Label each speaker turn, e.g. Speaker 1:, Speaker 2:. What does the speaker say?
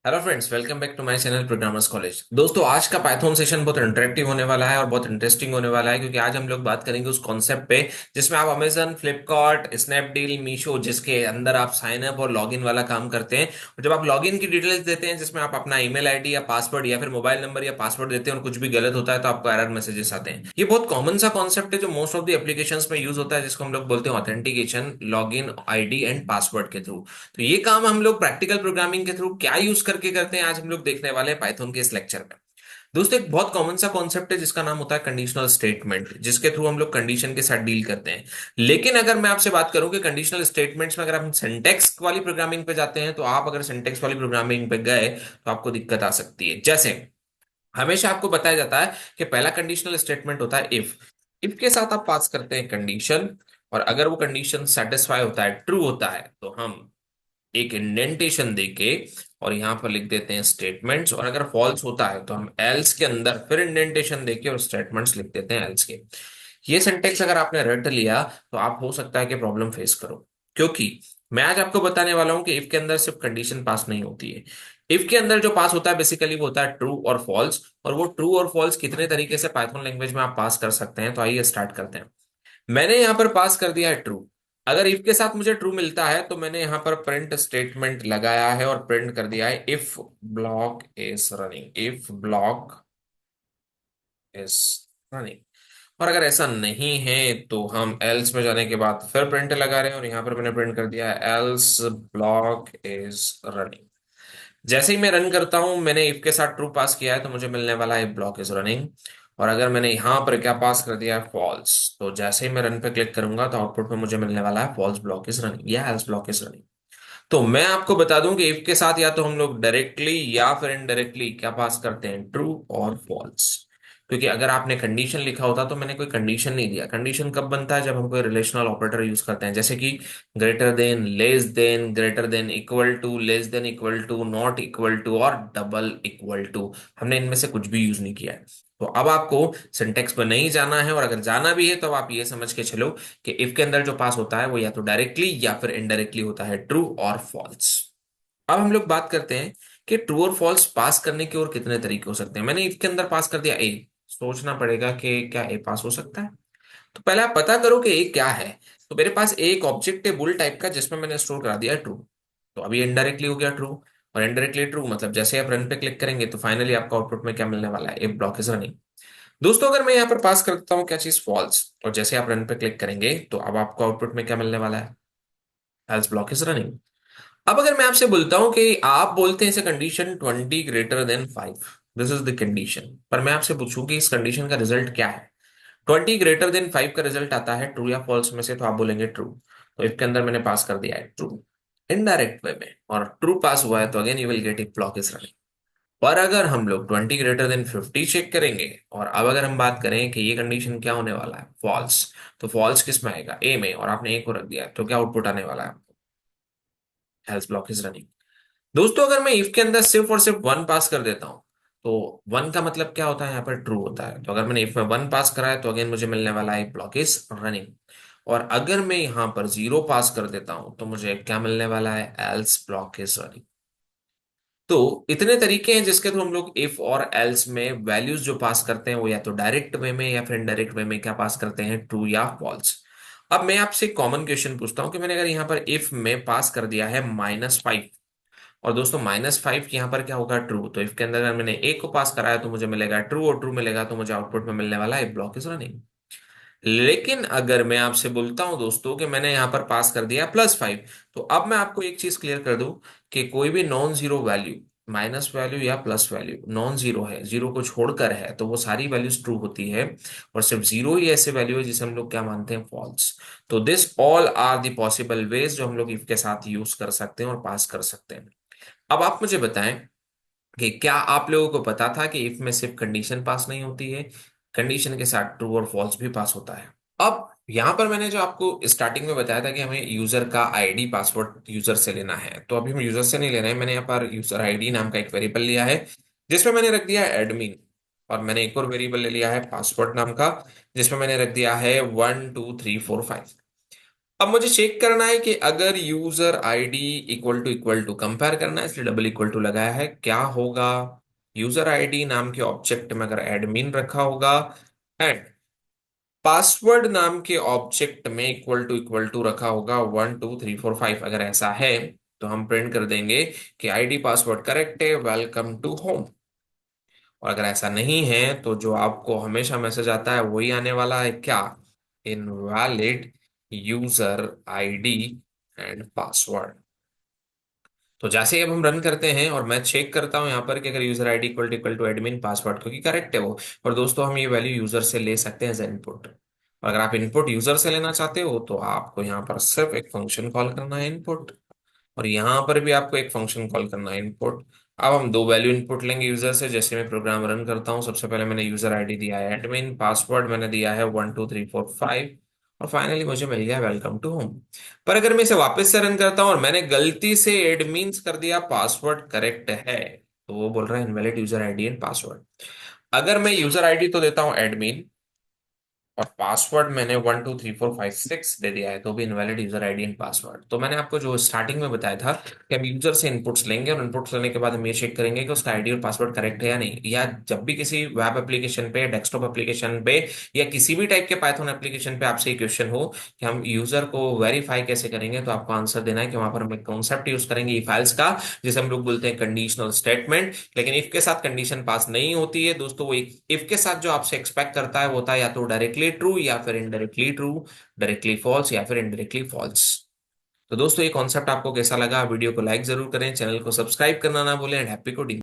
Speaker 1: Hello friends, welcome back to my channel Programmers College. दोस्तों, आज का पाइथन सेशन बहुत इंटरेक्टिव होने वाला है और बहुत इंटरेस्टिंग होने वाला है, क्योंकि आज हम लोग बात करेंगे उस कॉन्सेप्ट पे जिसमें आप अमेजन, फ्लिपकार्ट, स्नैपडील, मीशो, जिसके अंदर आप साइन अप और लॉगिन वाला काम करते हैं। और जब आप लॉगिन की डिटेल्स देते हैं, जिसमें आप अपना ईमेल आईडी या पासवर्ड या फिर मोबाइल नंबर या पासवर्ड देते हैं और कुछ भी गलत होता है तो आपको एरर मैसेजेस आते हैं। ये बहुत कॉमन सा कॉन्सेप्ट है जो मोस्ट ऑफ द एप्लीकेशंस में यूज होता है, जिसको हम लोग बोलते हैं authentication, login ID and password के थ्रू। तो ये काम हम लोग प्रैक्टिकल प्रोग्रामिंग के थ्रू क्या यूज करके करते हैं, आज हम लोग देखने वाले हैं पाइथन के इस लेक्चर में। दोस्तों, एक बहुत कॉमन सा कॉन्सेप्ट है जिसका नाम होता है कंडीशनल स्टेटमेंट, जिसके थ्रू हम लोग कंडीशन के साथ डील करते हैं। लेकिन अगर मैं आपसे बात करूं कि कंडीशनल स्टेटमेंट्स में अगर हम सिंटेक्स वाली प्रोग्रामिंग पे जाते हैं, तो आप अगर सिंटेक्स वाली प्रोग्रामिंग पे गए तो आपको दिक्कत आ सकती है। जैसे हमेशा आपको बताया जाता है कि पहला कंडीशनल स्टेटमेंट होता है इफ। इफ के साथ आप पास करते हैं कंडीशन, और अगर वो कंडीशन सेटिस्फाई होता है, ट्रू होता है, तो हम एक इंडेंटेशन देके और यहां पर लिख देते हैं स्टेटमेंट्स। और अगर फॉल्स होता है तो हम एल्स के अंदर फिर इंडेंटेशन देके और स्टेटमेंट्स लिख देते हैं एल्स के। ये सिंटेक्स अगर आपने रट लिया तो आप हो सकता है कि प्रॉब्लम फेस करो, क्योंकि मैं आज आपको बताने वाला हूं कि इफ के अंदर सिर्फ कंडीशन पास नहीं होती है। इफ के अंदर जो पास होता है बेसिकली वो होता है ट्रू और फॉल्स। और वो ट्रू और फॉल्स कितने तरीके से पाइथन लैंग्वेज में आप पास कर सकते हैं, तो आइए स्टार्ट करते हैं। मैंने यहां पर पास कर दिया है ट्रू। अगर इफ के साथ मुझे ट्रू मिलता है तो मैंने यहां पर प्रिंट स्टेटमेंट लगाया है और प्रिंट कर दिया है if block is running, if block is running. और अगर ऐसा नहीं है तो हम एल्स में जाने के बाद फिर प्रिंट लगा रहे हैं और यहां पर मैंने प्रिंट कर दिया है एल्स ब्लॉक इज रनिंग। जैसे ही मैं रन करता हूं, मैंने इफ के साथ ट्रू पास किया है तो मुझे मिलने वाला है ब्लॉक इज रनिंग। और अगर मैंने यहां पर क्या पास कर दिया है फॉल्स, तो जैसे ही मैं रन पे क्लिक करूंगा तो आउटपुट में मुझे मिलने वाला है फॉल्स ब्लॉक इज रनिंग या एल्स ब्लॉक इज रनिंग। तो मैं आपको बता दूं कि इफ के साथ या तो हम लोग डायरेक्टली या फिर इनडायरेक्टली क्या पास करते हैं, ट्रू और फॉल्स। क्योंकि अगर आपने कंडीशन लिखा होता तो मैंने कोई कंडीशन नहीं दिया। कंडीशन कब बनता है, जब हम कोई रिलेशनल ऑपरेटर यूज करते हैं, जैसे कि greater than, less than, greater than equal to, less than equal to, not equal to और डबल इक्वल टू। हमने इनमें से कुछ भी यूज नहीं किया है। तो अब आपको सिंटेक्स पर नहीं जाना है, और अगर जाना भी है तो आप ये समझ के चलो कि इफ के अंदर जो पास होता है वो या तो डायरेक्टली या फिर इनडायरेक्टली होता है, ट्रू और फॉल्स। अब हम लोग बात करते हैं कि ट्रू और फॉल्स पास करने के और कितने तरीके हो सकते हैं। मैंने इफ के अंदर पास कर दिया ए। सोचना पड़ेगा कि क्या ए पास हो सकता है। तो पहले आप पता करो कि ए क्या है। तो मेरे पास एक ऑब्जेक्ट है बुल टाइप का, जिसमें मैंने स्टोर करा दिया ट्रू। तो अभी इनडायरेक्टली हो गया ट्रू। और इनडायरेक्टली ट्रू मतलब जैसे आप रन पे क्लिक करेंगे तो फाइनली आपका आउटपुट में क्या मिलने वाला है, ए ब्लॉक इज रनिंग। दोस्तों, अगर मैं यहाँ पर पास करता हूँ क्या चीज, फॉल्स, और जैसे आप रन पे क्लिक करेंगे तो अब आपको आउटपुट में क्या मिलने वाला है, एल्स ब्लॉक इज रनिंग। अब अगर मैं आपसे बोलता हूं कि आप बोलते हैं इसे condition 20 > 5, this is the condition, पर मैं आपसे पूछूं कि इस कंडीशन का रिजल्ट क्या है। 20 > 5 का रिजल्ट आता है ट्रू या फॉल्स में से, तो आप बोलेंगे ट्रू। तो इसके अंदर मैंने पास कर दिया है ट्रू इनडायरेक्ट वे में, और ट्रू पास हुआ है तो again you will get it block is running. पर अगर हम लोग 20 > 50 चेक करेंगे, और अब अगर हम बात करें कि ये कंडीशन क्या होने वाला है, फॉल्स, तो फॉल्स किस में आएगा, ए में, और आपने ए को रख दिया है, तो क्या आउटपुट आने वाला है, हेल्स ब्लॉक इज रनिंग। दोस्तों, अगर मैं इफ के अंदर सिर्फ और सिर्फ वन पास कर देता हूं, तो वन का मतलब क्या होता है, यहाँ पर ट्रू होता है। तो अगर मैंने इफ में वन पास करा है तो अगेन मुझे मिलने वाला है ब्लॉक इज रनिंग। और अगर मैं यहां पर जीरो पास कर देता हूं तो मुझे क्या मिलने वाला है, एल्स ब्लॉक इज रनिंग। तो इतने तरीके हैं जिसके थ्रू हम लोग इफ और एल्स में वैल्यूज जो पास करते हैं वो या तो डायरेक्ट वे में या फिर इनडायरेक्ट वे में क्या पास करते हैं, ट्रू या फॉल्स। अब मैं आपसे कॉमन क्वेश्चन पूछता हूं कि मैंने अगर यहां पर इफ में पास कर दिया है -5, और दोस्तों -5 यहाँ पर क्या होगा, ट्रू। तो इफ के अंदर अगर मैंने ए को पास कराया तो मुझे मिलेगा ट्रू, और ट्रू मिलेगा तो मुझे आउटपुट में मिलने वाला है ब्लॉक इज रनिंग। लेकिन अगर मैं आपसे बोलता हूं दोस्तों कि मैंने यहां पर पास कर दिया +5, तो अब मैं आपको एक चीज क्लियर कर दूं कि कोई भी non zero value, minus value या प्लस वैल्यू, नॉन जीरो है, जीरो को छोड़कर है, तो वो सारी वैल्यूज ट्रू होती है। और सिर्फ जीरो ही ऐसे वैल्यू है जिसे हम लोग क्या मानते हैं, फॉल्स। तो this all are the possible ways जो हम लोग इफ के साथ यूज कर सकते हैं और पास कर सकते हैं। अब आप मुझे बताएं कि क्या आप लोगों को पता था कि इफ में सिर्फ कंडीशन पास नहीं होती है, कंडीशन के साथ ट्रू और फॉल्स भी पास होता है। अब यहां पर मैंने जो आपको स्टार्टिंग में बताया था कि हमें यूजर का आईडी पासवर्ड यूजर से लेना है, तो अभी हम यूजर से नहीं ले रहे हैं। मैंने यहाँ पर यूजर आईडी नाम का एक वेरिएबल लिया है जिसमें मैंने रख दिया है एडमिन। और मैंने एक और वेरिएबल ले लिया है पासवर्ड नाम का, जिसमें मैंने रख दिया है 1 2 3 4 5। अब मुझे चेक करना है कि अगर user ID equal to compare करना है, इसलिए डबल इक्वल टू लगाया है, क्या होगा। यूजर आईडी नाम के ऑब्जेक्ट में अगर एडमिन रखा होगा एंड पासवर्ड नाम के ऑब्जेक्ट में इक्वल टू रखा होगा 1 2 3 4 5, अगर ऐसा है तो हम प्रिंट कर देंगे कि आईडी पासवर्ड करेक्ट है, वेलकम टू होम। और अगर ऐसा नहीं है तो जो आपको हमेशा मैसेज आता है वही आने वाला है, क्या, invalid user ID and password. तो जैसे ही अब हम रन करते हैं और मैं चेक करता हूं यहाँ पर कि अगर user ID equal to admin password, क्योंकि करेक्ट है वो। और दोस्तों हम ये वैल्यू यूजर से ले सकते हैं एज इनपुट। और अगर आप इनपुट यूजर से लेना चाहते हो तो आपको यहाँ पर सिर्फ एक फंक्शन कॉल करना है, इनपुट। और यहाँ पर भी आपको एक फंक्शन कॉल करना है, इनपुट। अब हम दो वैल्यू इनपुट लेंगे यूजर से। जैसे मैं प्रोग्राम रन करता हूँ, सबसे पहले मैंने यूजर आईडी दिया है एडमिन, पासवर्ड मैंने दिया है 1 2 3 4 5, और फाइनली मुझे मिल गया वेलकम टू होम। पर अगर मैं इसे वापस से रन करता हूँ और मैंने गलती से एडमिन्स कर दिया, पासवर्ड करेक्ट है, तो वो बोल रहा है invalid user ID and password. अगर मैं यूजर आईडी तो देता हूँ एडमिन और पासवर्ड मैंने 1 2 3 4 5 6 दे दिया है, तो भी invalid user ID and password. तो मैंने आपको जो स्टार्टिंग में बताया था कि हम यूजर से इनपुट्स लेंगे और इनपुट्स लेने के बाद हम ये चेक करेंगे कि उसका आईडी और पासवर्ड करेक्ट है या नहीं। या जब भी किसी वेब एप्लीकेशन पे, डेस्कटॉप एप्लीकेशन पे या किसी भी टाइप के पाइथन एप्लीकेशन पे आपसे ये क्वेश्चन हो कि हम यूजर को वेरीफाई कैसे करेंगे, तो आपको आंसर देना है कि वहां पर हम एक कॉन्सेप्ट यूज करेंगे इफ एल्स का, जिसे हम लोग बोलते हैं कंडीशनल स्टेटमेंट। लेकिन इफ के साथ कंडीशन पास नहीं होती है दोस्तों, वो इफ के साथ जो आपसे एक्सपेक्ट करता है वो होता है या तो डायरेक्टली ट्रू या फिर इनडायरेक्टली ट्रू, डायरेक्टली फॉल्स या फिर इनडायरेक्टली फॉल्स। तो दोस्तों ये कॉन्सेप्ट आपको कैसा लगा, वीडियो को लाइक जरूर करें, चैनल को सब्सक्राइब करना ना भूलें एंड हैप्पी कोडिंग।